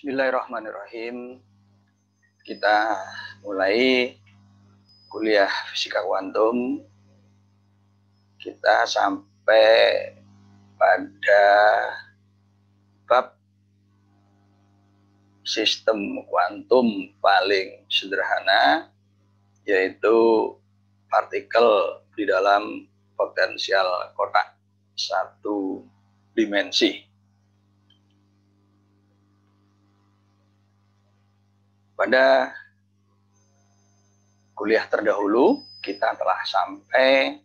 Bismillahirrahmanirrahim. Kita mulai kuliah fisika kuantum. Kita sampai pada bab sistem kuantum paling sederhana, yaitu partikel di dalam potensial kotak satu dimensi. Pada kuliah terdahulu, kita telah sampai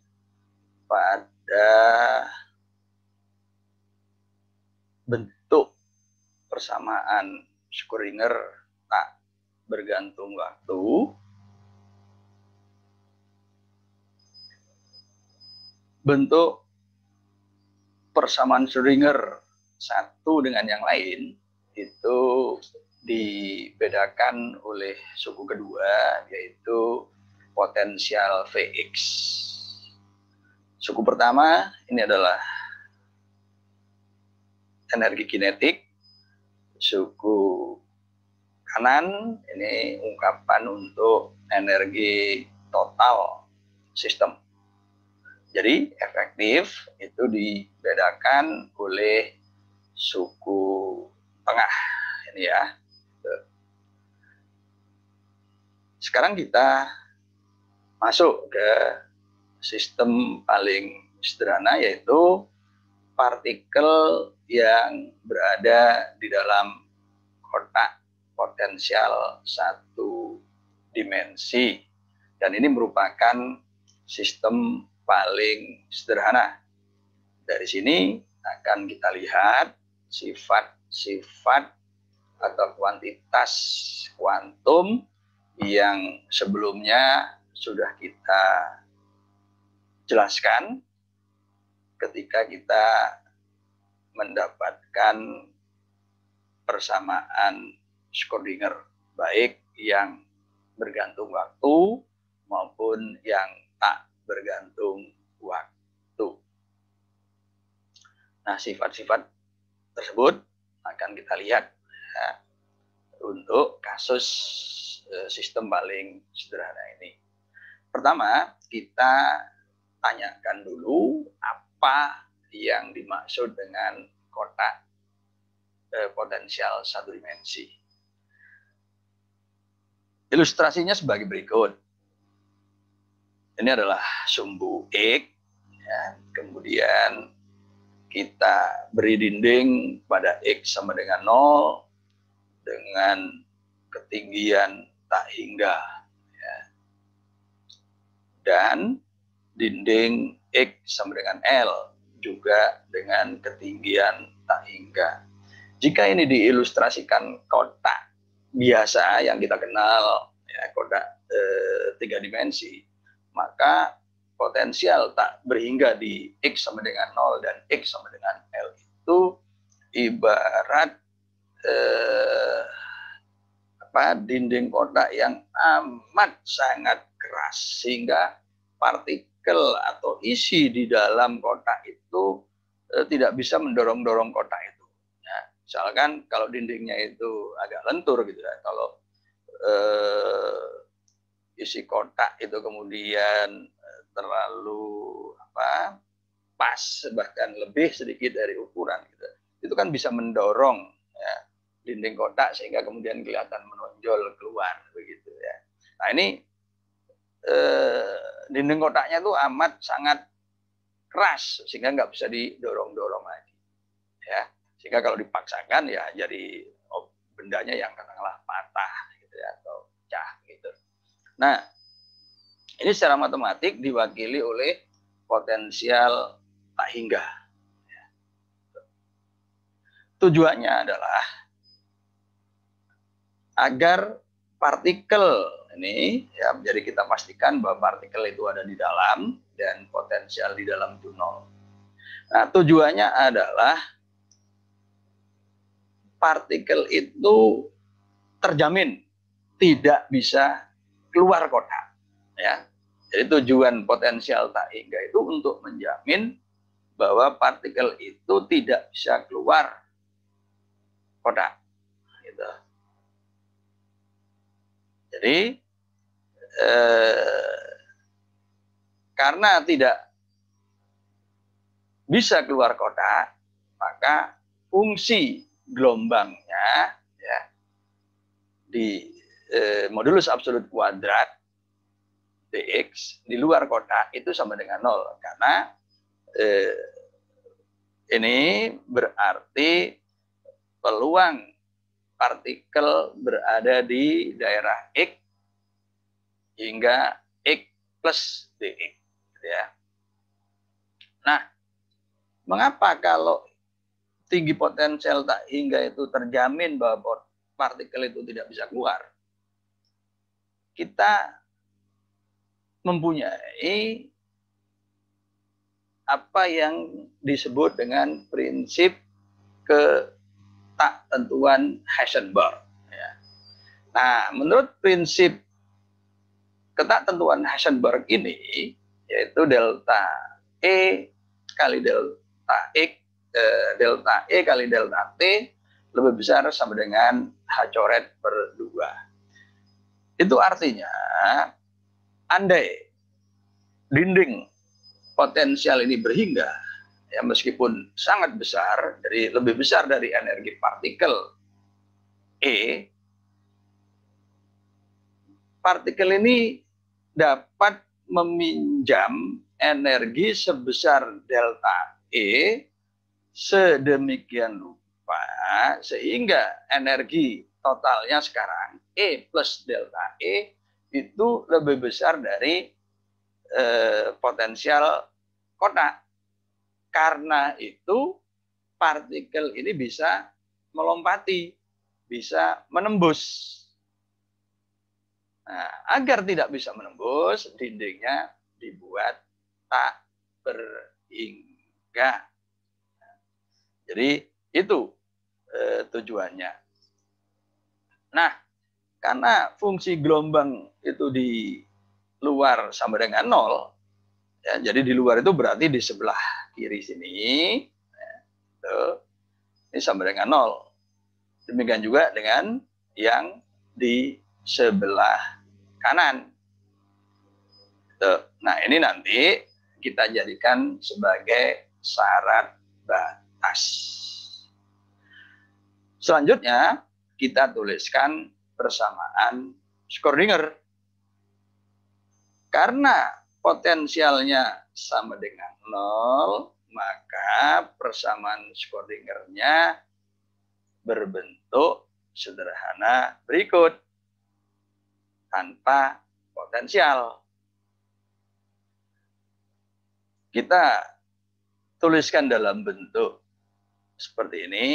pada bentuk persamaan Schrödinger tak bergantung waktu. Bentuk persamaan Schrödinger satu dengan yang lain itu dibedakan oleh suku kedua, yaitu potensial Vx. Suku pertama ini adalah energi kinetik. Suku kanan ini ungkapan untuk energi total sistem. Jadi efektif itu dibedakan oleh suku tengah ini ya. Sekarang kita masuk ke sistem paling sederhana, yaitu partikel yang berada di dalam kotak potensial satu dimensi. Dan ini merupakan sistem paling sederhana. Dari sini akan kita lihat sifat-sifat atau kuantitas kuantum yang sebelumnya sudah kita jelaskan ketika kita mendapatkan persamaan Schrödinger, baik yang bergantung waktu maupun yang tak bergantung waktu. Nah, sifat-sifat tersebut akan kita lihat ya, untuk kasus sistem paling sederhana ini. Pertama, kita tanyakan dulu apa yang dimaksud dengan kotak potensial satu dimensi. Ilustrasinya sebagai berikut. Ini adalah sumbu X, ya. Kemudian kita beri dinding pada X sama dengan 0 dengan ketinggian tak hingga, ya. Dan dinding X sama dengan L juga dengan ketinggian tak hingga. Jika ini diilustrasikan kotak biasa yang kita kenal, ya, kotak 3 dimensi, maka potensial tak berhingga di X sama dengan 0 dan X sama dengan L itu ibarat dinding kotak yang amat sangat keras, sehingga partikel atau isi di dalam kotak itu tidak bisa mendorong-dorong kotak itu. Ya, misalkan kalau dindingnya itu agak lentur gitu ya, kalau isi kotak itu kemudian terlalu pas, bahkan lebih sedikit dari ukuran gitu, itu kan bisa mendorong ya, dinding kotak sehingga kemudian kelihatan menonjol keluar begitu ya. Nah, ini dinding kotaknya tuh amat sangat keras sehingga nggak bisa didorong-dorong lagi ya, sehingga kalau dipaksakan ya jadi bendanya yang katakanlah patah gitu ya, atau pecah gitu. Nah, ini secara matematik diwakili oleh potensial tak hingga. Tujuannya adalah agar partikel ini ya, jadi kita pastikan bahwa partikel itu ada di dalam dan potensial di dalam itu 0. Nah, tujuannya adalah partikel itu terjamin tidak bisa keluar kotak ya. Jadi tujuan potensial tak hingga itu untuk menjamin bahwa partikel itu tidak bisa keluar kotak gitu. Jadi karena tidak bisa keluar kotak, maka fungsi gelombangnya ya di modulus absolut kuadrat dx di luar kotak itu sama dengan 0, karena ini berarti peluang partikel berada di daerah X hingga X plus dx ya. Nah, mengapa kalau tinggi potensial tak hingga itu terjamin bahwa partikel itu tidak bisa keluar? Kita mempunyai apa yang disebut dengan prinsip ketaktentuan Heisenberg. Ya. Nah, menurut prinsip ketaktentuan Heisenberg ini, yaitu delta E kali delta X, delta E kali delta T lebih besar sama dengan H coret per 2. Itu artinya, andai dinding potensial ini berhingga, ya meskipun sangat besar, lebih besar dari energi partikel E, partikel ini dapat meminjam energi sebesar delta E sedemikian rupa sehingga energi totalnya sekarang E plus delta E itu lebih besar dari potensial kotak. Karena itu partikel ini bisa melompati, bisa menembus. Nah, agar tidak bisa menembus, dindingnya dibuat tak berhingga. Jadi itu tujuannya. Nah, karena fungsi gelombang itu di luar sama dengan 0, ya, jadi di luar itu berarti di sebelah kiri sini, ya, ini sama dengan 0. Demikian juga dengan yang di sebelah kanan. Nah, ini nanti kita jadikan sebagai syarat batas. Selanjutnya, kita tuliskan persamaan Schrödinger. Karena potensialnya sama dengan 0, maka persamaan Schrödinger-nya berbentuk sederhana berikut. Tanpa potensial. Kita tuliskan dalam bentuk seperti ini,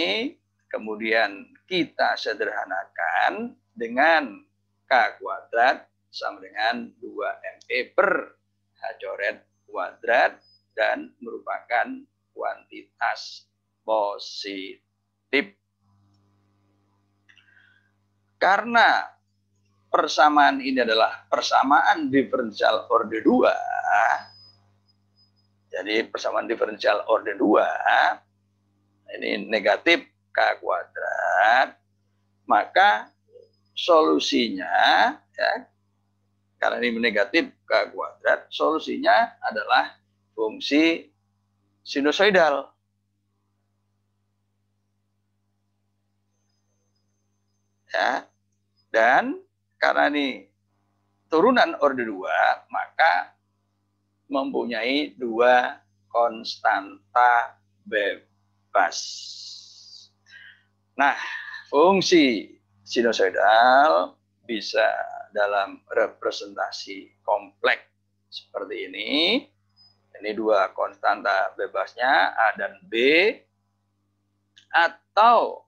kemudian kita sederhanakan dengan K kuadrat sama dengan 2ME per H coret kuadrat dan merupakan kuantitas positif. Karena persamaan ini adalah persamaan diferensial orde 2, jadi persamaan diferensial orde 2, ini negatif K kuadrat, maka solusinya, ya, karena ini negatif K kuadrat, solusinya adalah fungsi sinusoidal. Ya. Dan karena ini turunan orde 2, maka mempunyai 2 konstanta bebas. Nah, fungsi sinusoidal bisa dalam representasi kompleks seperti ini. Ini 2 konstanta bebasnya A dan B, atau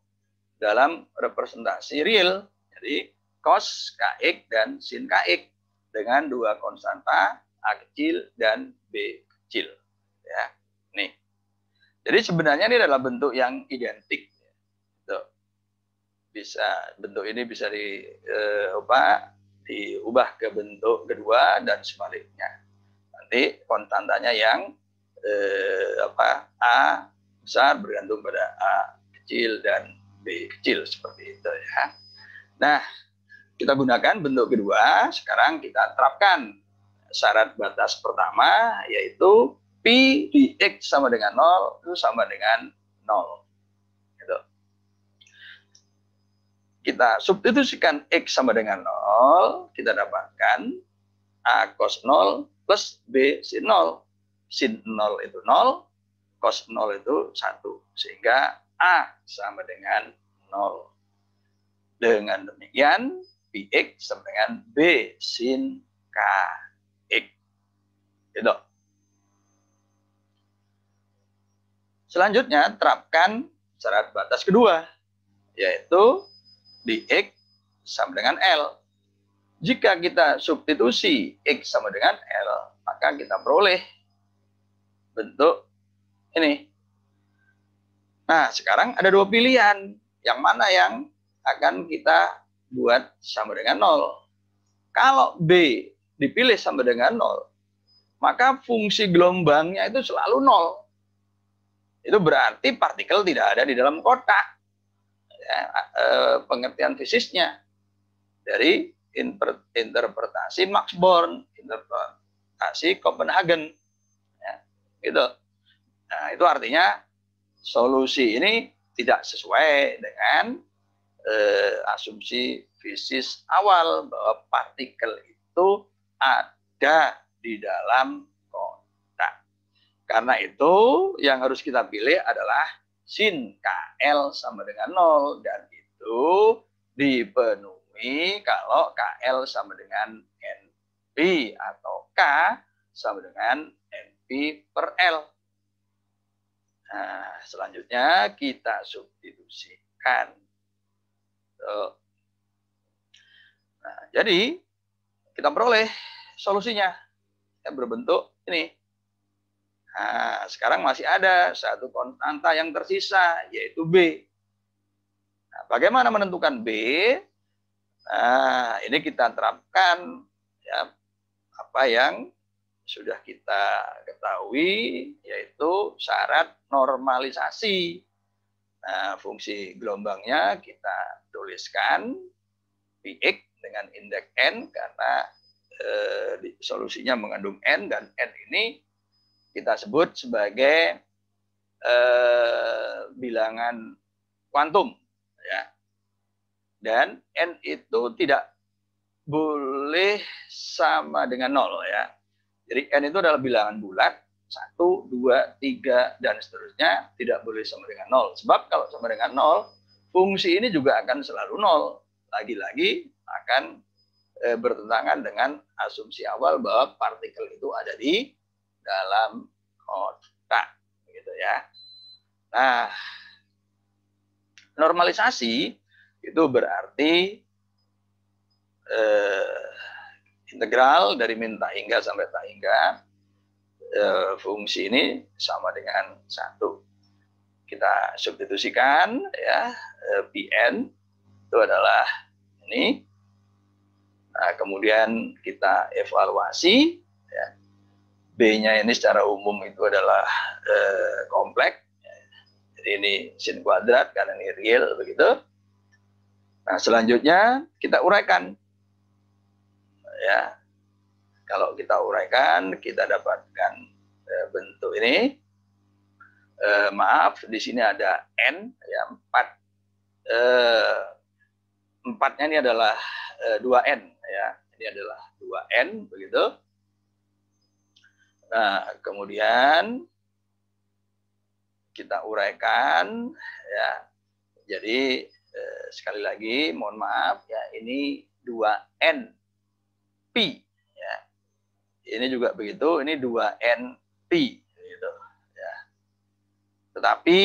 dalam representasi real, jadi cos Kx dan sin Kx dengan 2 konstanta A kecil dan B kecil. Ya, nih. Jadi sebenarnya ini adalah bentuk yang identik. Bentuk ini bisa diubah ke bentuk kedua dan sebaliknya. Nanti konstantanya yang A besar bergantung pada A kecil dan B kecil seperti itu ya. Nah, kita gunakan bentuk kedua. Sekarang kita terapkan syarat batas pertama, yaitu pi di X sama dengan 0 itu sama dengan 0. Gitu. Kita substitusikan X sama dengan 0, kita dapatkan A cos 0 plus B sin 0. Sin 0 itu 0, cos 0 itu 1. Sehingga A sama dengan 0. Dengan demikian, Px sama dengan B sin Kx. Gitu. Selanjutnya, terapkan syarat batas kedua, yaitu dx sama dengan L. Jika kita substitusi X sama dengan L, maka kita peroleh bentuk ini. Nah, sekarang ada dua pilihan. Yang mana yang akan kita buat sama dengan 0? Kalau B dipilih sama dengan 0, maka fungsi gelombangnya itu selalu 0. Itu berarti partikel tidak ada di dalam kotak. Ya, pengertian fisiknya dari interpretasi Max Born, interpretasi Copenhagen, ya, gitu. Nah, itu artinya solusi ini tidak sesuai dengan asumsi fisik awal bahwa partikel itu ada di dalam kotak. Karena itu yang harus kita pilih adalah sin KL sama dengan 0, dan itu dipenuhi kalau KL sama dengan NP atau K sama dengan NP per L. Nah, selanjutnya kita substitusikan. Nah, jadi kita peroleh solusinya yang berbentuk ini. Nah, sekarang masih ada satu konstanta yang tersisa, yaitu B. Nah, bagaimana menentukan B? Nah, ini kita terapkan ya, apa yang sudah kita ketahui, yaitu syarat normalisasi. Nah, fungsi gelombangnya kita tuliskan Px dengan indeks n, karena solusinya mengandung n, dan n ini kita sebut sebagai bilangan kuantum, ya. Dan n itu tidak boleh sama dengan 0, ya. Jadi n itu adalah bilangan bulat, 1, 2, 3, dan seterusnya, tidak boleh sama dengan 0. Sebab kalau sama dengan 0, fungsi ini juga akan selalu 0. Lagi-lagi akan bertentangan dengan asumsi awal bahwa partikel itu ada di dalam kotak, gitu ya. Nah, normalisasi itu berarti integral dari min tak hingga sampai tak hingga fungsi ini sama dengan 1. Kita substitusikan ya, Pn itu adalah ini. Nah, kemudian kita evaluasi ya. B-nya ini secara umum itu adalah kompleks. Jadi ini sin kuadrat karena ini real, begitu. Nah, selanjutnya kita uraikan. Ya. Kalau kita uraikan, kita dapatkan bentuk ini. Maaf, di sini ada n, ya, 4. 4-nya ini adalah 2n, ya. Ini adalah 2n, begitu. Nah, kemudian kita uraikan, ya. Jadi sekali lagi, mohon maaf, ya, ini 2n pi, ya. Ini juga begitu, ini 2n pi, gitu, ya. Tetapi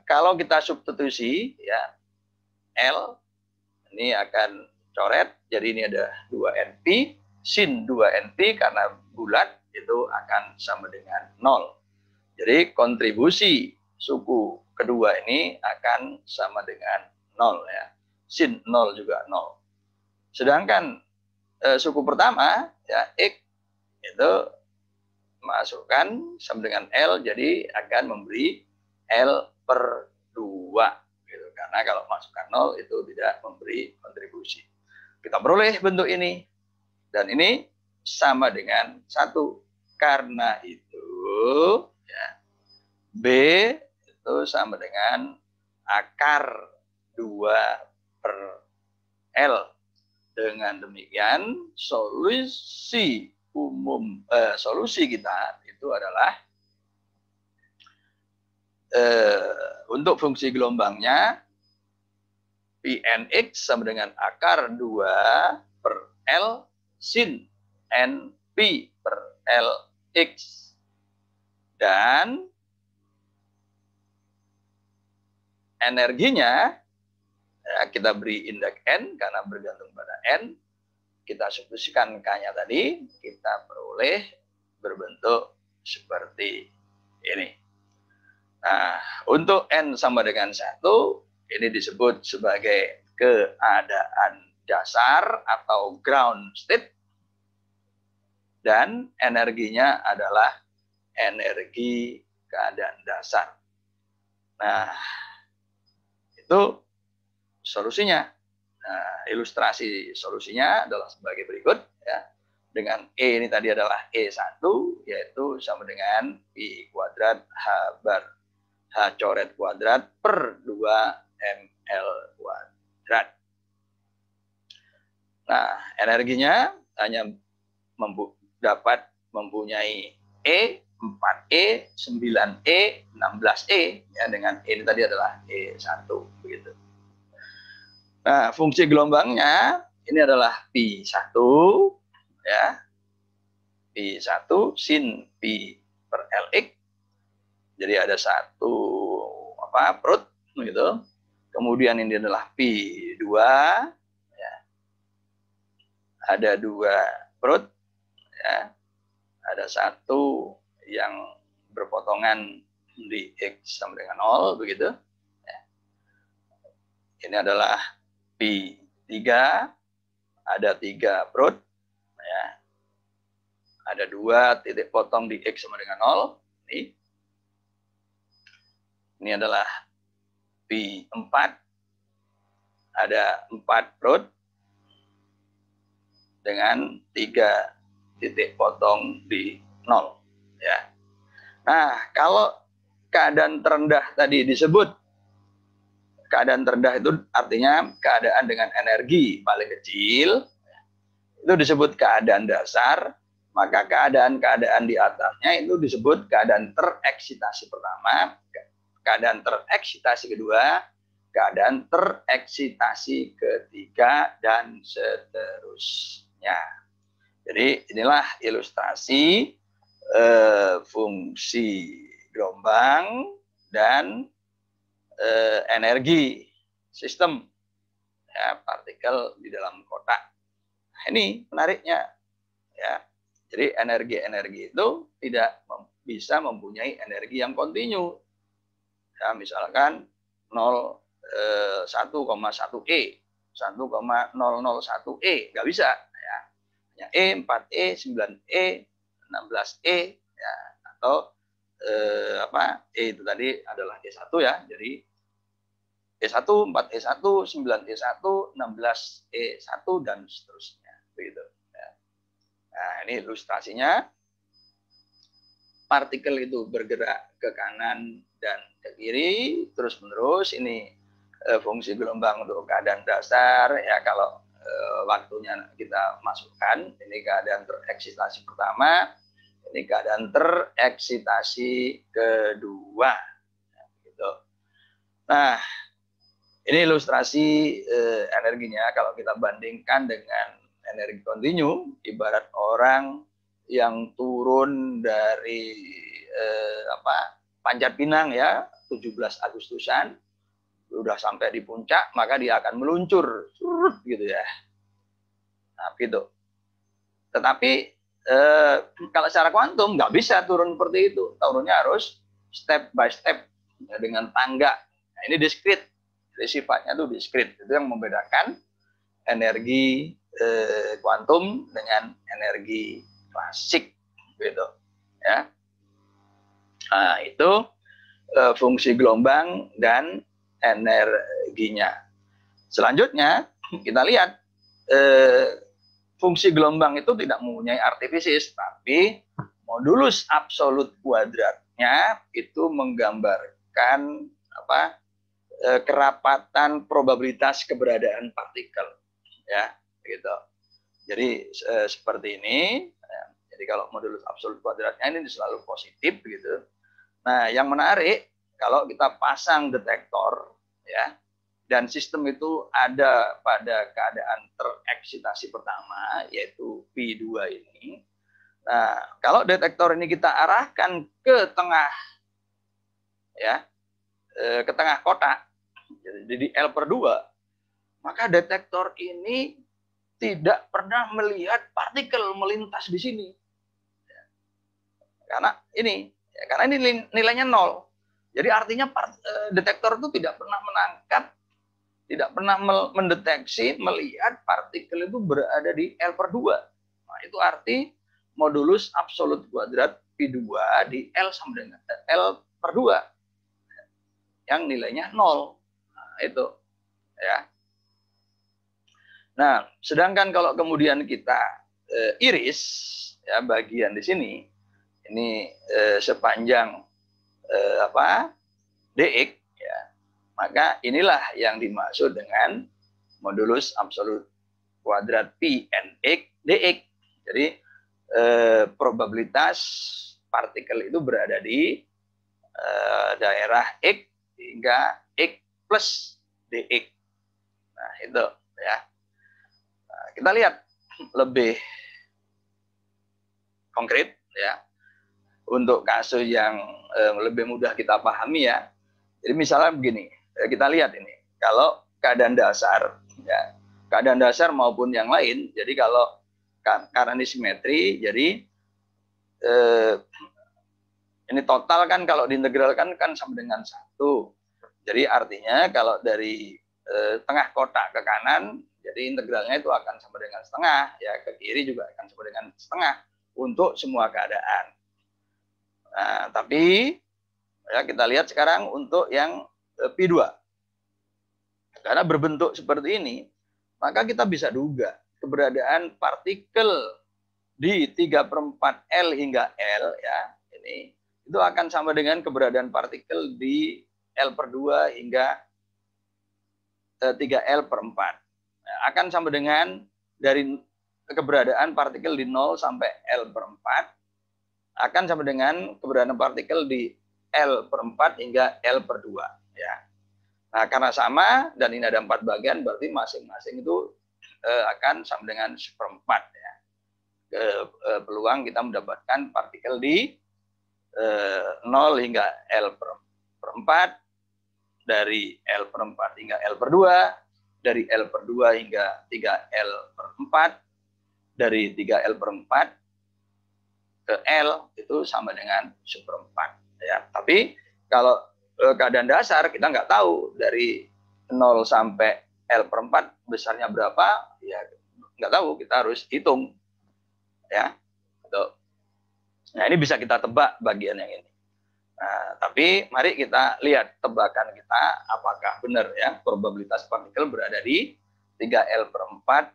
kalau kita substitusi, ya, L ini akan coret, jadi ini ada 2n pi. Sin 2np karena bulat itu akan sama dengan 0. Jadi kontribusi suku kedua ini akan sama dengan 0, ya. Sin 0 juga 0. Sedangkan suku pertama, ya, X itu masukkan sama dengan L, jadi akan memberi L per 2 gitu. Karena kalau masukkan 0 itu tidak memberi kontribusi. Kita peroleh bentuk ini, dan ini sama dengan 1. Karena itu ya, B itu sama dengan akar 2 per L. Dengan demikian solusi solusi kita itu adalah untuk fungsi gelombangnya Pnx sama dengan akar 2 per L sin Np per Lx. Dan energinya ya, kita beri indeks N karena bergantung pada N. Kita substitusikan K-nya tadi, kita peroleh berbentuk seperti ini. Nah, untuk N sama dengan 1, ini disebut sebagai keadaan dasar atau ground state. Dan energinya adalah energi keadaan dasar. Nah, itu solusinya. Nah, ilustrasi solusinya adalah sebagai berikut ya. Dengan E ini tadi adalah E1, yaitu sama dengan Pi kuadrat H bar H coret kuadrat per 2 ml kuadrat. Nah, energinya hanya dapat mempunyai E, 4E, 9E, 16E ya, dengan E ini tadi adalah E1 begitu. Nah, fungsi gelombangnya ini adalah Pi1 ya. Pi1 sin Pi per Lx. Jadi ada satu perut gitu. Kemudian ini adalah Pi2 ya. Ada 2 perut ya. Ada satu yang berpotongan di X sama dengan 0 begitu. Ya. Ini adalah Pi3, ada 3 perut, ya. Ada 2 titik potong di X sama dengan 0. Ini adalah Pi4, ada 4 perut dengan 3 titik potong di 0. Ya. Nah, kalau keadaan terendah tadi disebut, keadaan terendah itu artinya keadaan dengan energi paling kecil, itu disebut keadaan dasar. Maka keadaan-keadaan di atasnya itu disebut keadaan tereksitasi pertama, keadaan tereksitasi kedua, keadaan tereksitasi ketiga, dan seterusnya. Jadi inilah ilustrasi fungsi gelombang dan energi sistem ya, partikel di dalam kotak. Ini menariknya ya. Jadi energi-energi itu tidak bisa mempunyai energi yang kontinu. Ya, misalkan 1,1 E, 1,001 E, nggak bisa ya. Hanya E, 4E, 9E, 16E ya, atau E itu tadi adalah E1 ya. Jadi E1, 4E1, 9E1, 16E1 dan seterusnya begitu. Nah, ini ilustrasinya. Partikel itu bergerak ke kanan dan ke kiri terus menerus. Ini fungsi gelombang untuk keadaan dasar ya. Kalau waktunya kita masukkan, ini keadaan tereksitasi pertama, ini keadaan tereksitasi kedua. Gitu. Nah, ini ilustrasi energinya. Kalau kita bandingkan dengan energi kontinu, ibarat orang yang turun dari Panjat Pinang ya, 17 Agustusan, udah sampai di puncak, maka dia akan meluncur gitu ya. Nah, gitu. Tetapi kalau secara kuantum nggak bisa turun seperti itu. Turunnya harus step by step ya, dengan tangga. Nah, ini diskrit. Jadi sifatnya itu diskrit. Itu yang membedakan energi kuantum dengan energi klasik gitu ya. Nah, itu fungsi gelombang dan energinya. Selanjutnya kita lihat fungsi gelombang itu tidak mempunyai arti fisis, tapi modulus absolut kuadratnya itu menggambarkan kerapatan probabilitas keberadaan partikel, ya, gitu. Jadi seperti ini. Jadi kalau modulus absolut kuadratnya ini selalu positif, gitu. Nah, yang menarik kalau kita pasang detektor, ya, dan sistem itu ada pada keadaan tereksitasi pertama, yaitu P2 ini. Nah, kalau detektor ini kita arahkan ke tengah, ya, ke tengah kotak, jadi di L/2, maka detektor ini tidak pernah melihat partikel melintas di sini. Karena ini nilainya 0. Jadi artinya detektor itu tidak pernah menangkap, tidak pernah mendeteksi, melihat partikel itu berada di L/2. Nah, itu arti modulus absolut kuadrat P2 di L sama dengan L/2 yang nilainya 0. Nah, itu, ya. Nah, sedangkan kalau kemudian kita iris, ya, bagian di sini, ini sepanjang dx, ya, maka inilah yang dimaksud dengan modulus absolut kuadrat P nx dx. Jadi probabilitas partikel itu berada di daerah x hingga x plus dx. Nah, itu, ya. Nah, kita lihat lebih konkret, ya, untuk kasus yang lebih mudah kita pahami, ya. Jadi misalnya begini, kita lihat ini, kalau keadaan dasar, ya, keadaan dasar maupun yang lain, jadi kalau karena ini simetri, jadi ini total kan kalau diintegralkan kan sama dengan 1. Jadi artinya kalau dari tengah kotak ke kanan, jadi integralnya itu akan sama dengan setengah, ya, ke kiri juga akan sama dengan setengah untuk semua keadaan. Nah, tapi ya, kita lihat sekarang untuk yang P2. Karena berbentuk seperti ini, maka kita bisa duga keberadaan partikel di 3/4 L hingga L, ya, ini itu akan sama dengan keberadaan partikel di L/2 hingga 3L/4. Nah, akan sama dengan dari keberadaan partikel di 0 sampai L/4 akan sama dengan keberadaan partikel di L/4 hingga L/2, ya. Nah, karena sama dan ini ada 4 bagian, berarti masing-masing itu akan sama dengan 1/4, ya. Peluang kita mendapatkan partikel di 0 hingga L/4, dari L/4 hingga L/2, dari L/2 hingga 3L/4, dari 3L/4 ke L itu sama dengan 1/4, ya. Tapi kalau keadaan dasar kita nggak tahu dari 0 sampai L/4 besarnya berapa, ya nggak tahu, kita harus hitung, ya. Nah, ini bisa kita tebak bagian yang ini. Nah, tapi mari kita lihat tebakan kita apakah benar, ya, probabilitas partikel berada di 3L/4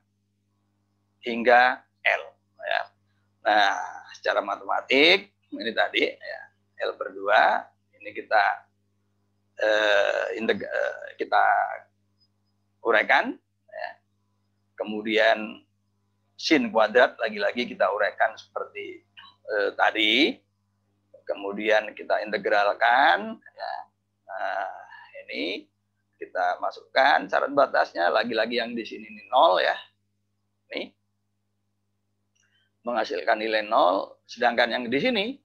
hingga L, ya. Nah, secara matematik ini tadi, ya, L/2 ini kita kita uraikan, ya. Kemudian sin kuadrat lagi-lagi kita uraikan seperti tadi. Kemudian kita integralkan, ya. Nah, ini kita masukkan syarat batasnya, lagi-lagi yang di sini ini 0, ya. Ini menghasilkan nilai 0, sedangkan yang di sini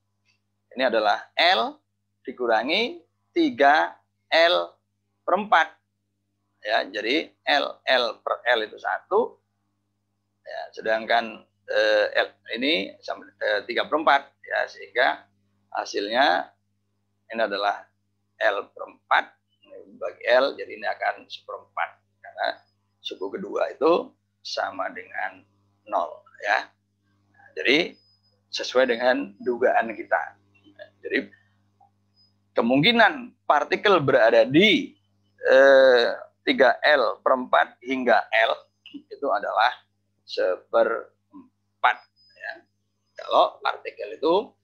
ini adalah L dikurangi 3L/4, ya. Jadi L itu 1, ya, sedangkan L ini sama 3/4, ya, sehingga hasilnya ini adalah L/4 bagi L, jadi ini akan 1/4 karena suku kedua itu sama dengan 0, ya. Nah, jadi sesuai dengan dugaan kita. Jadi kemungkinan partikel berada di 3L/4 hingga L itu adalah 1/4 ya. Kalau partikel itu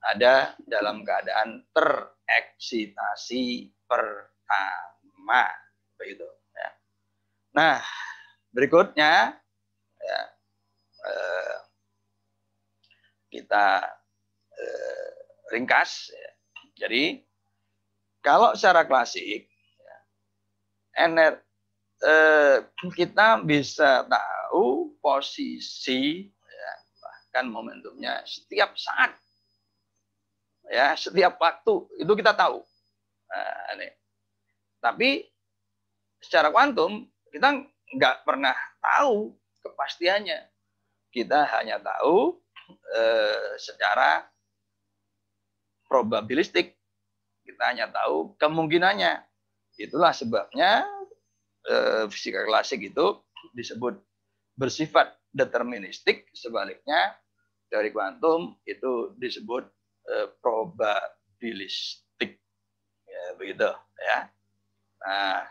ada dalam keadaan tereksitasi pertama, begitu ya. Nah, berikutnya ya, kita ringkas ya. Jadi kalau secara klasik ya, kita bisa tahu posisi ya, bahkan momentumnya setiap saat ya, setiap waktu itu kita tahu. Nah, ini. Tapi secara kuantum kita nggak pernah tahu kepastiannya. Kita hanya tahu secara probabilistik. Kita hanya tahu kemungkinannya. Itulah sebabnya fisika klasik itu disebut bersifat deterministik. Sebaliknya teori kuantum itu disebut probabilistik. Ya, begitu ya. Nah,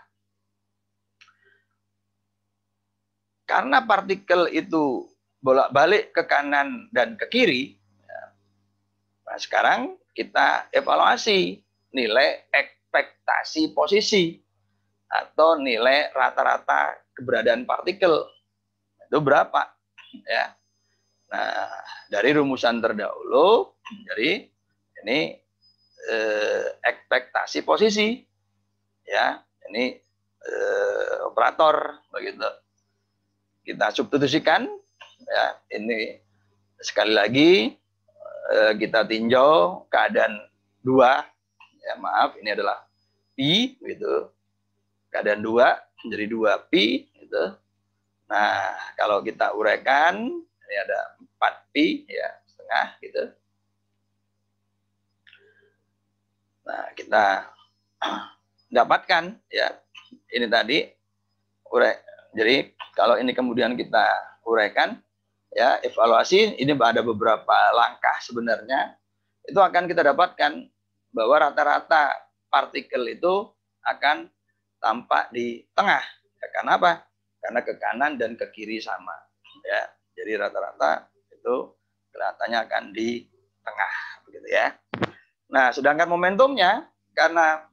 karena partikel itu bolak-balik ke kanan dan ke kiri, ya. Nah, sekarang kita evaluasi nilai ekspektasi posisi atau nilai rata-rata keberadaan partikel. Itu berapa? Ya. Nah, dari rumusan terdahulu, jadi ini ekspektasi posisi, ya, ini operator, begitu. Kita substitusikan, ya, ini sekali lagi kita tinjau keadaan 2, ya maaf, ini adalah pi, gitu. Keadaan 2 menjadi 2pi, gitu. Nah, kalau kita uraikan, ini ada 4pi, ya, setengah, gitu. Nah, kita dapatkan, ya, ini tadi, jadi kalau ini kemudian kita uraikan, ya, evaluasi, ini ada beberapa langkah sebenarnya, itu akan kita dapatkan bahwa rata-rata partikel itu akan tampak di tengah. Ya, karena apa? Karena ke kanan dan ke kiri sama. Ya, jadi rata-rata itu kelihatannya akan di tengah, begitu ya. Nah, sedangkan momentumnya karena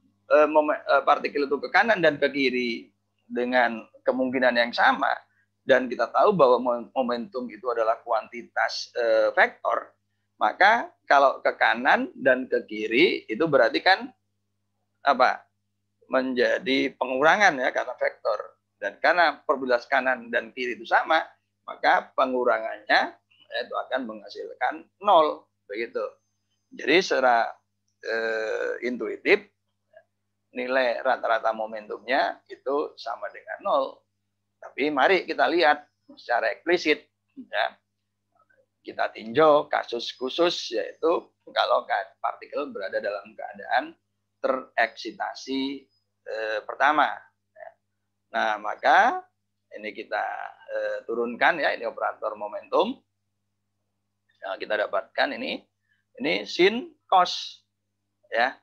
partikel itu ke kanan dan ke kiri dengan kemungkinan yang sama, dan kita tahu bahwa momentum itu adalah kuantitas vektor, maka kalau ke kanan dan ke kiri itu berarti kan apa? Menjadi pengurangan ya, karena vektor. Dan karena probabilitas kanan dan kiri itu sama, maka pengurangannya itu akan menghasilkan 0, begitu. Jadi secara intuitif nilai rata-rata momentumnya itu sama dengan 0. Tapi mari kita lihat secara eksplisit, ya. Kita tinjau kasus khusus, yaitu kalau partikel berada dalam keadaan tereksitasi pertama. Nah, maka ini kita turunkan, ya, ini operator momentum. Nah, kita dapatkan ini sin cos, ya.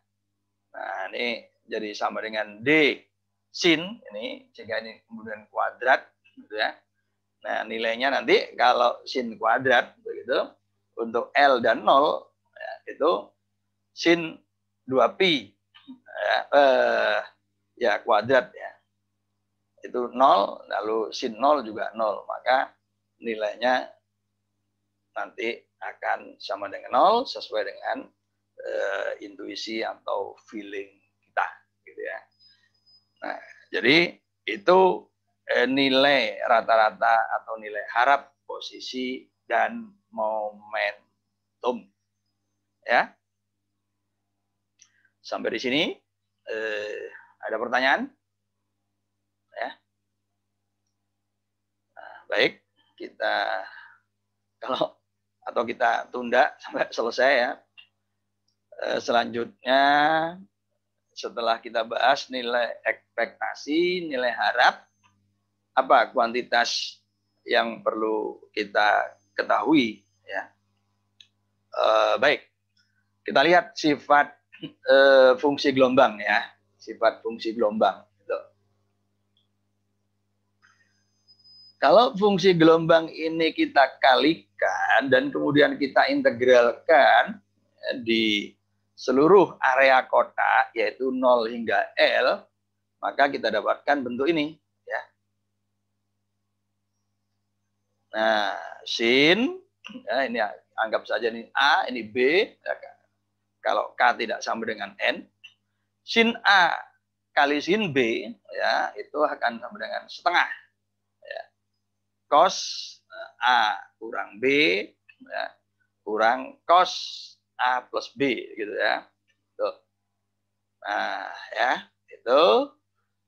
Nah, ini jadi sama dengan D sin ini, jika ini kemudian kuadrat, gitu ya. Nah, nilainya nanti kalau sin kuadrat, begitu, untuk L dan 0, ya, itu sin 2pi, ya, kuadrat, ya. Itu 0, lalu sin 0 juga 0, maka nilainya nanti akan sama dengan 0 sesuai dengan intuisi atau feeling kita, gitu ya. Nah, jadi itu nilai rata-rata atau nilai harap posisi dan momentum, ya. Sampai di sini ada pertanyaan, ya. Nah, baik, kita kita tunda sampai selesai, ya. Selanjutnya setelah kita bahas nilai ekspektasi, nilai harap, apa kuantitas yang perlu kita ketahui, ya. Baik, kita lihat sifat fungsi gelombang ya, sifat fungsi gelombang. Gitu. Kalau fungsi gelombang ini kita kalikan dan kemudian kita integralkan di seluruh area kotak, yaitu 0 hingga L, maka kita dapatkan bentuk ini. Ya. Nah, sin, ya, ini anggap saja ini A, ini B. Ya, kalau K tidak sama dengan N, sin A kali sin B, ya, itu akan sama dengan setengah. Ya. Cos A kurang B, ya, kurang cos A plus B, gitu ya. Tuh. Nah, ya, itu.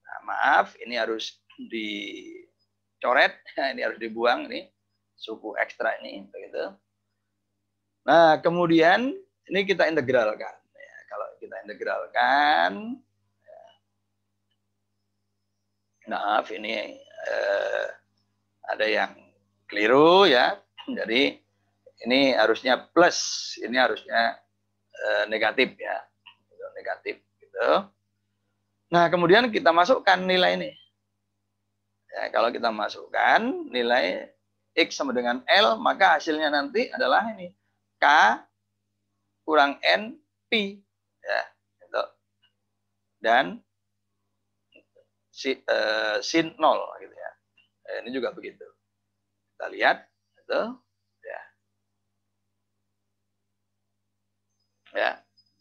Nah, maaf, ini harus dicoret, ini harus dibuang, ini suku ekstra ini, begitu. Nah, kemudian ini kita integralkan. Ya, kalau kita integralkan, ya, maaf, ini ada yang keliru ya. Jadi ini harusnya plus, ini harusnya negatif ya, negatif gitu. Nah, kemudian kita masukkan nilai ini. Ya, kalau kita masukkan nilai X sama dengan L, maka hasilnya nanti adalah ini. K kurang N Pi. Ya, gitu. Dan sin 0 gitu ya. Ini juga begitu. Kita lihat. Gitu. Ya. Ya.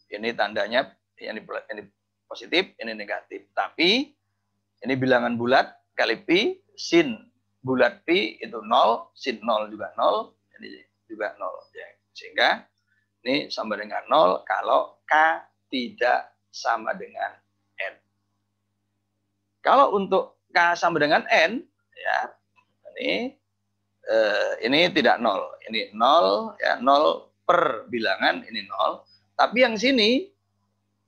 Ini tandanya ini positif, ini negatif. Tapi ini bilangan bulat kali pi, sin bulat pi itu 0, sin 0 juga 0, ini juga 0. Ya. Sehingga ini sama dengan 0 kalau K tidak sama dengan N. Kalau untuk K sama dengan N, ya, ini tidak 0. Ini 0, ya, 0 per bilangan, ini 0. Tapi yang sini,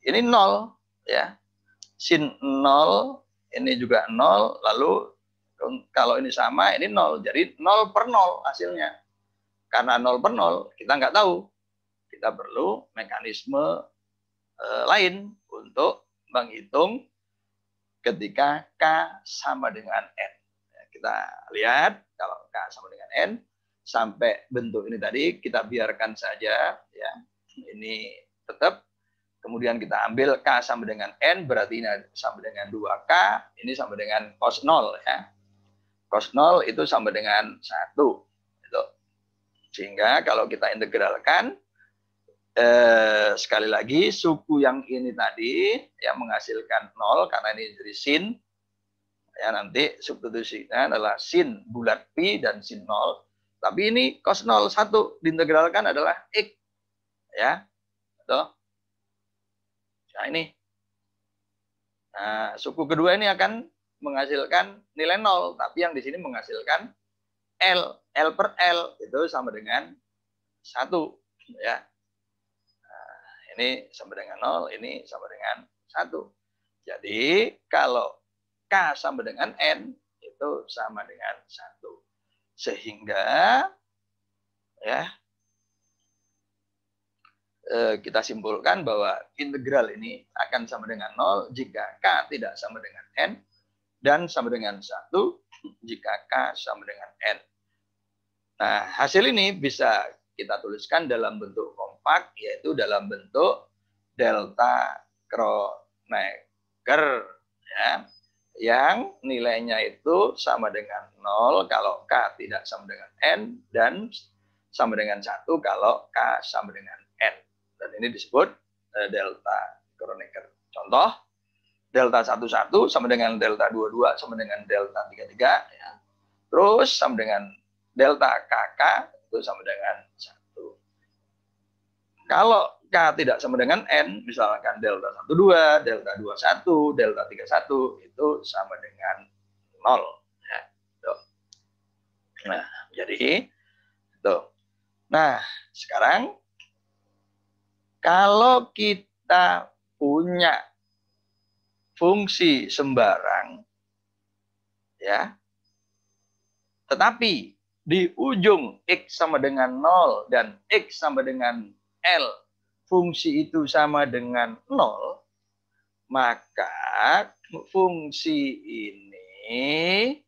ini 0, ya. Sin 0, ini juga 0, lalu kalau ini sama, ini 0. Jadi 0 per 0 hasilnya. Karena 0 per 0, kita nggak tahu. Kita perlu mekanisme lain untuk menghitung ketika K sama dengan N. Ya, kita lihat, kalau K sama dengan N, sampai bentuk ini tadi, kita biarkan saja. Ya. Ini tetap. Kemudian kita ambil K sama dengan N, berarti ini sama dengan 2K, ini sama dengan cos 0. Ya. Cos 0 itu sama dengan 1. Gitu. Sehingga kalau kita integralkan, sekali lagi, suku yang ini tadi yang menghasilkan 0, karena ini jadi sin, ya, nanti substitusinya adalah sin bulat pi dan sin 0. Tapi ini cos 0, 1, diintegralkan adalah X. Ya. Gitu. Nah, ini. Nah, suku kedua ini akan menghasilkan nilai 0, tapi yang di sini menghasilkan L. L per L itu sama dengan 1. Ya. Nah, ini sama dengan 0, ini sama dengan 1. Jadi, kalau K sama dengan N, itu sama dengan 1. Sehingga, ya, kita simpulkan bahwa integral ini akan sama dengan 0 jika K tidak sama dengan N, dan sama dengan 1 jika K sama dengan N. Nah, hasil ini bisa kita tuliskan dalam bentuk kompak, yaitu dalam bentuk delta Kronecker, ya, yang nilainya itu sama dengan 0 kalau K tidak sama dengan N, dan sama dengan 1 kalau K sama dengan N. Dan ini disebut delta Kronecker. Contoh, delta 11 sama dengan delta 22 sama dengan delta 33. Ya. Terus sama dengan delta KK itu sama dengan 1. Kalau K tidak sama dengan N, misalkan delta 12, delta 21, delta 31, itu sama dengan 0. Ya. Tuh. Nah, jadi, tuh. Nah, sekarang, kalau kita punya fungsi sembarang, ya, tetapi di ujung X sama dengan 0 dan X sama dengan L fungsi itu sama dengan 0, maka fungsi ini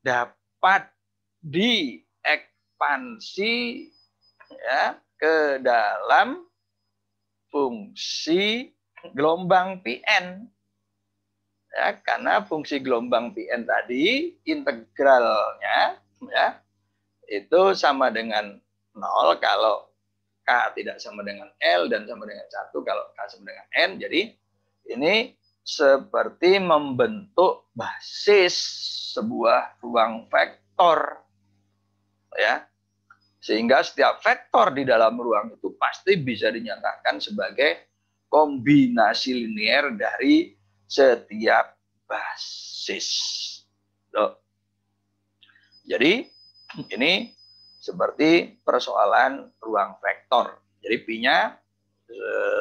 dapat diekspansi ya ke dalam fungsi gelombang Pn. Ya, karena fungsi gelombang Pn tadi integralnya ya itu sama dengan 0 kalau K tidak sama dengan L dan sama dengan 1 kalau K sama dengan N. Jadi ini seperti membentuk basis sebuah ruang vektor ya. Sehingga setiap vektor di dalam ruang itu pasti bisa dinyatakan sebagai kombinasi linear dari setiap basis. Tuh. Jadi ini seperti persoalan ruang vektor. Jadi Pi-nya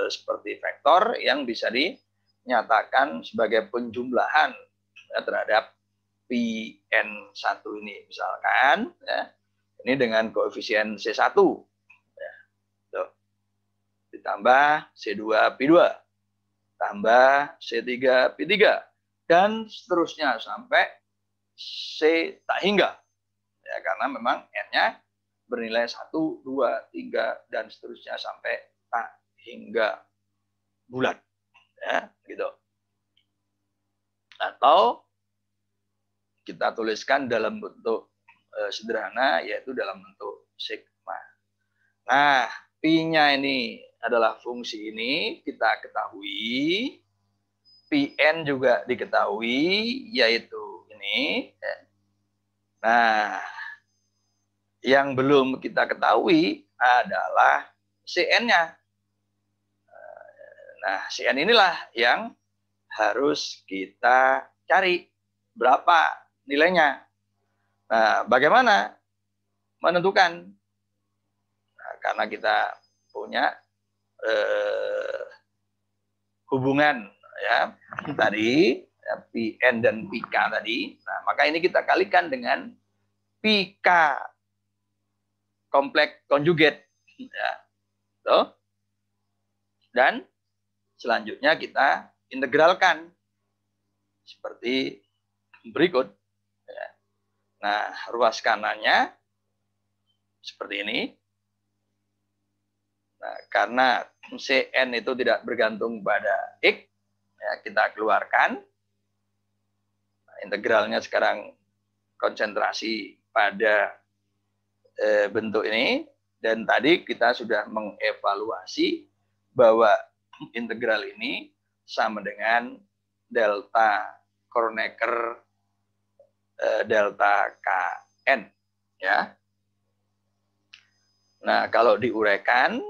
seperti vektor yang bisa dinyatakan sebagai penjumlahan ya, terhadap Pn1 ini. Misalkan ya, ini dengan koefisien C1 ya, tuh. Ditambah C2 Pi2 tambah C3 Pi3 dan seterusnya sampai C tak hingga ya, karena memang N-nya bernilai 1, 2, 3 dan seterusnya sampai tak hingga bulat ya, gitu. Atau kita tuliskan dalam bentuk sederhana yaitu dalam bentuk sigma. Nah, Pi-nya ini adalah fungsi ini kita ketahui, Pn juga diketahui yaitu ini. Nah, yang belum kita ketahui adalah Cn-nya. Nah, Cn inilah yang harus kita cari berapa nilainya. Nah, bagaimana menentukan? Nah, karena kita punya hubungan ya tadi ya, Pn dan Pk tadi. Nah, maka ini kita kalikan dengan Pk kompleks konjugat ya. Tuh. Dan selanjutnya kita integralkan seperti berikut. Ya. Nah, ruas kanannya seperti ini. Nah, karena Cn itu tidak bergantung pada X, ya, kita keluarkan. Nah, integralnya sekarang konsentrasi pada bentuk ini. Dan tadi kita sudah mengevaluasi bahwa integral ini sama dengan delta Kronecker delta Kn. Ya. Nah, kalau diuraikan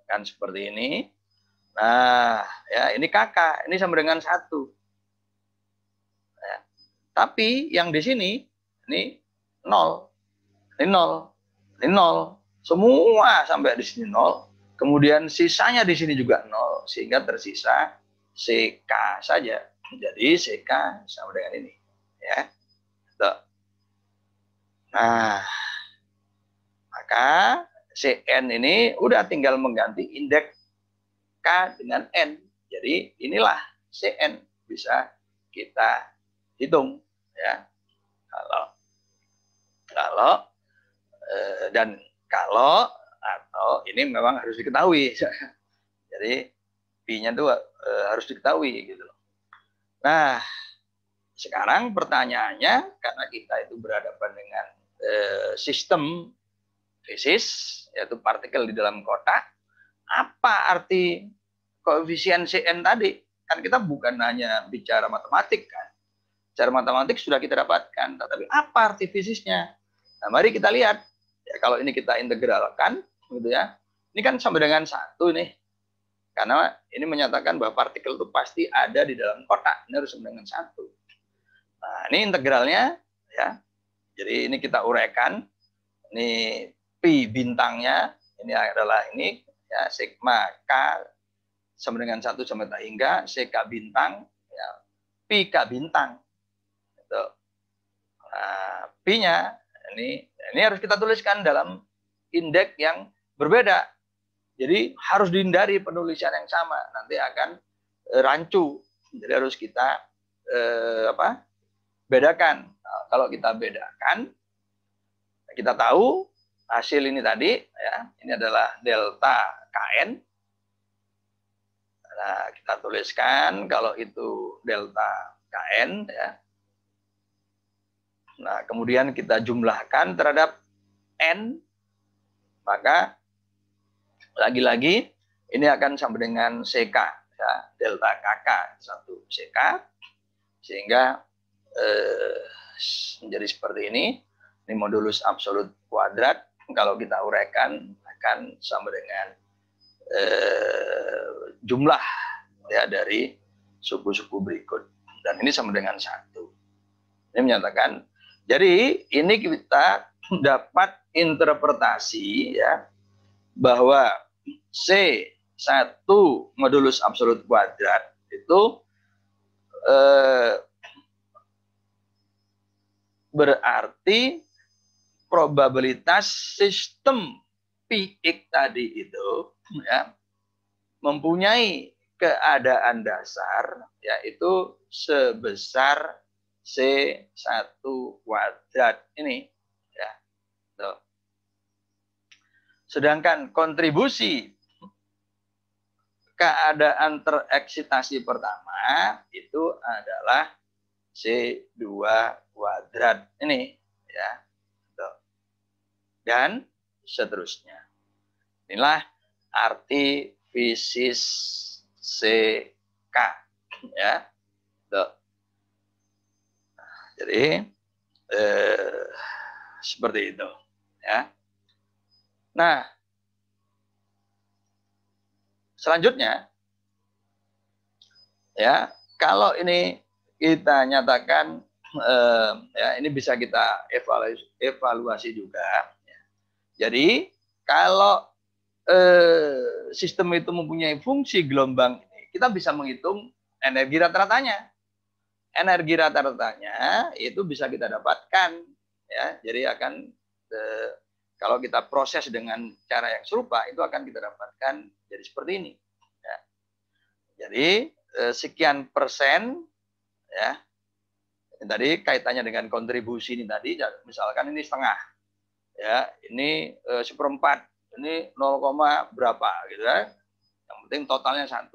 kan seperti ini. Nah, ya ini KK, ini sama dengan 1. Ya. Tapi yang di sini ini 0. Ini 0. Ini 0. Semua sampai di sini 0. Kemudian sisanya di sini juga 0 sehingga tersisa CK saja. Jadi CK sama dengan ini, ya. Tuh. Nah, maka Cn ini udah tinggal mengganti indeks K dengan N. Jadi inilah Cn bisa kita hitung ya. Kalau atau ini memang harus diketahui. Jadi Pi-nya itu harus diketahui gitu loh. Nah, sekarang pertanyaannya karena kita itu berhadapan dengan sistem fisis yaitu partikel di dalam kotak, apa arti koefisien Cn tadi? Kan kita bukan hanya bicara matematik kan. Cara matematik sudah kita dapatkan, tetapi apa arti fisisnya? Nah, mari kita lihat. Ya, kalau ini kita integralkan, gitu ya. Ini kan sama dengan 1 nih. Karena ini menyatakan bahwa partikel itu pasti ada di dalam kotak. Ini harus sama dengan 1. Nah, ini integralnya, ya. Jadi ini kita uraikan. Ini Pi bintangnya, ini adalah ini, ya, sigma K sama dengan 1 sampai tak hingga, CK bintang, ya, Pi K bintang. Gitu. Nah, Pi-nya, ini harus kita tuliskan dalam indeks yang berbeda. Jadi harus dihindari penulisan yang sama, nanti akan rancu. Jadi harus kita bedakan. Nah, kalau kita bedakan, kita tahu hasil ini tadi, ya, ini adalah delta Kn. Nah, kita tuliskan kalau itu delta Kn, ya. Nah, kemudian kita jumlahkan terhadap N, maka lagi-lagi ini akan sama dengan CK, ya, delta KK 1 CK, sehingga menjadi seperti ini. Ini modulus absolut kuadrat, kalau kita uraikan akan sama dengan jumlah, ya, dari suku-suku berikut, dan ini sama dengan 1. Ini menyatakan, jadi ini kita dapat interpretasi, ya, bahwa C1 modulus absolut kuadrat itu berarti probabilitas sistem Px tadi itu, ya, mempunyai keadaan dasar, yaitu sebesar C1 kuadrat ini, ya. Tuh. Sedangkan kontribusi keadaan tereksitasi pertama itu adalah C2 kuadrat ini, ya. Tuh. Dan seterusnya. Inilah arti fisis CK, ya. Tuh. Jadi seperti itu, ya. Nah, selanjutnya, ya, kalau ini kita nyatakan, ya, ini bisa kita evaluasi juga. Ya. Jadi kalau sistem itu mempunyai fungsi gelombang ini, kita bisa menghitung energi rata-ratanya. Energi rata-ratanya itu bisa kita dapatkan, ya. Jadi akan kalau kita proses dengan cara yang serupa, itu akan kita dapatkan jadi seperti ini, ya. Jadi sekian persen, ya. Ini tadi kaitannya dengan kontribusi ini tadi, misalkan ini setengah, ya, ini 1/4, ini 0, berapa gitu, ya. Yang penting totalnya 1.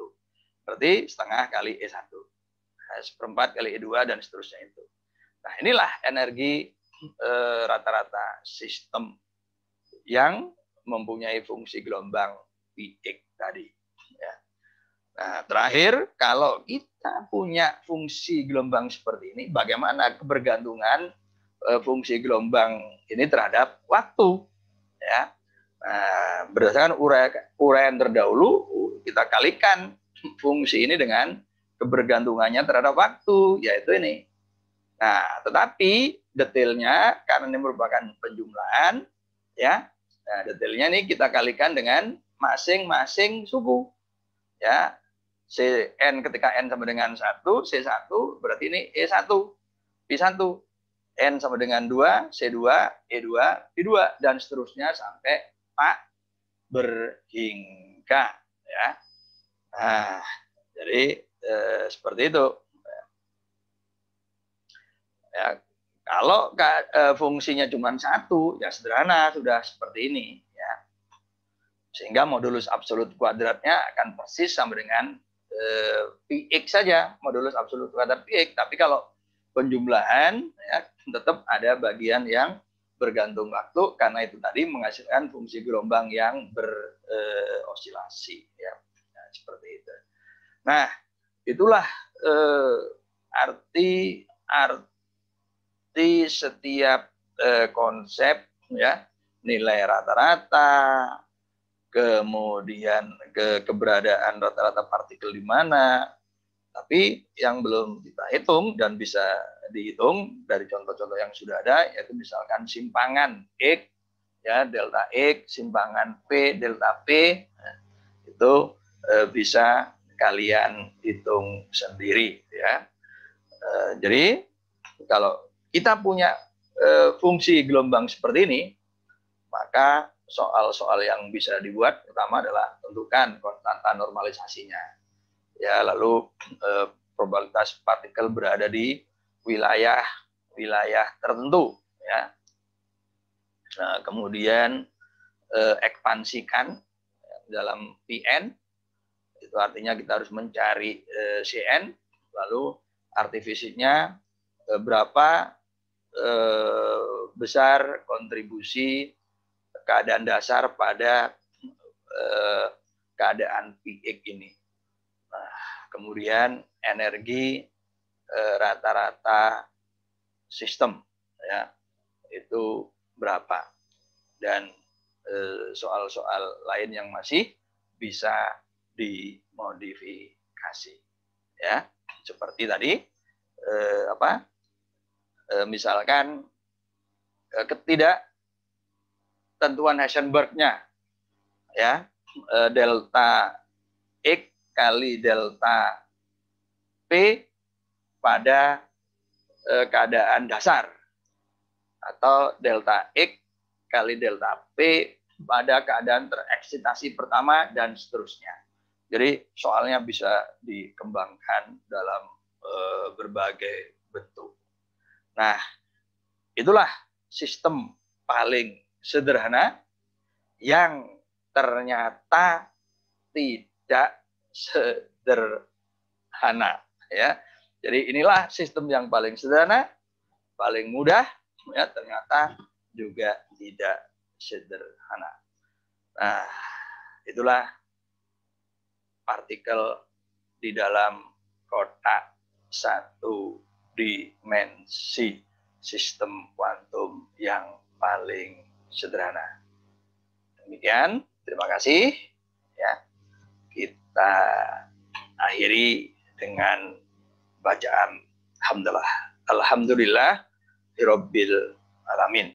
Berarti setengah kali E1. 1/4 kali E2 dan seterusnya itu. Nah, inilah energi rata-rata sistem yang mempunyai fungsi gelombang Px tadi, ya. Nah, terakhir, kalau kita punya fungsi gelombang seperti ini, bagaimana kebergantungan fungsi gelombang ini terhadap waktu, ya. Nah, berdasarkan uraian terdahulu, kita kalikan fungsi ini dengan kebergantungannya terhadap waktu, yaitu ini. Nah, tetapi detailnya, karena ini merupakan penjumlahan, ya. Nah, detailnya ini kita kalikan dengan masing-masing suku, ya. Cn ketika n sama dengan 1, C1 berarti ini E1, P1, n sama dengan 2, C2, E2, P2, dan seterusnya sampai tak berhingga, ya. Nah, jadi seperti itu, ya. Kalau fungsinya cuma 1, ya sederhana, sudah seperti ini, ya. Sehingga modulus absolut kuadratnya akan persis sama dengan Px saja, modulus absolut kuadrat Px. Tapi kalau penjumlahan, ya, tetap ada bagian yang bergantung waktu, karena itu tadi menghasilkan fungsi gelombang yang berosilasi, ya. Nah, seperti itu. Nah, itulah arti setiap konsep, ya, nilai rata-rata, kemudian keberadaan rata-rata partikel di mana. Tapi yang belum kita hitung dan bisa dihitung dari contoh-contoh yang sudah ada, yaitu misalkan simpangan X, ya, delta X, simpangan P, delta P, itu bisa kalian hitung sendiri, ya. Jadi kalau kita punya fungsi gelombang seperti ini, maka soal-soal yang bisa dibuat pertama adalah tentukan konstanta normalisasinya. Ya, lalu probabilitas partikel berada di wilayah tertentu, ya. Nah, kemudian ekspansikan dalam Pn, itu artinya kita harus mencari Cn, lalu artifisinya berapa besar kontribusi keadaan dasar pada keadaan Px ini. Nah, kemudian energi rata-rata sistem, ya, itu berapa, dan soal-soal lain yang masih bisa dimodifikasi, ya, seperti tadi misalkan ketidaktentuan Heisenberg-nya, ya, delta X kali delta P pada keadaan dasar, atau delta X kali delta P pada keadaan tereksitasi pertama, dan seterusnya. Jadi soalnya bisa dikembangkan dalam berbagai bentuk. Nah, itulah sistem paling sederhana yang ternyata tidak sederhana, ya. Jadi inilah sistem yang paling sederhana, paling mudah, ya, ternyata juga tidak sederhana. Nah, itulah partikel di dalam kotak satu dimensi sistem kuantum yang paling sederhana. Demikian, terima kasih. Ya, kita akhiri dengan bacaan alhamdulillah, alhamdulillah, rabbil alamin.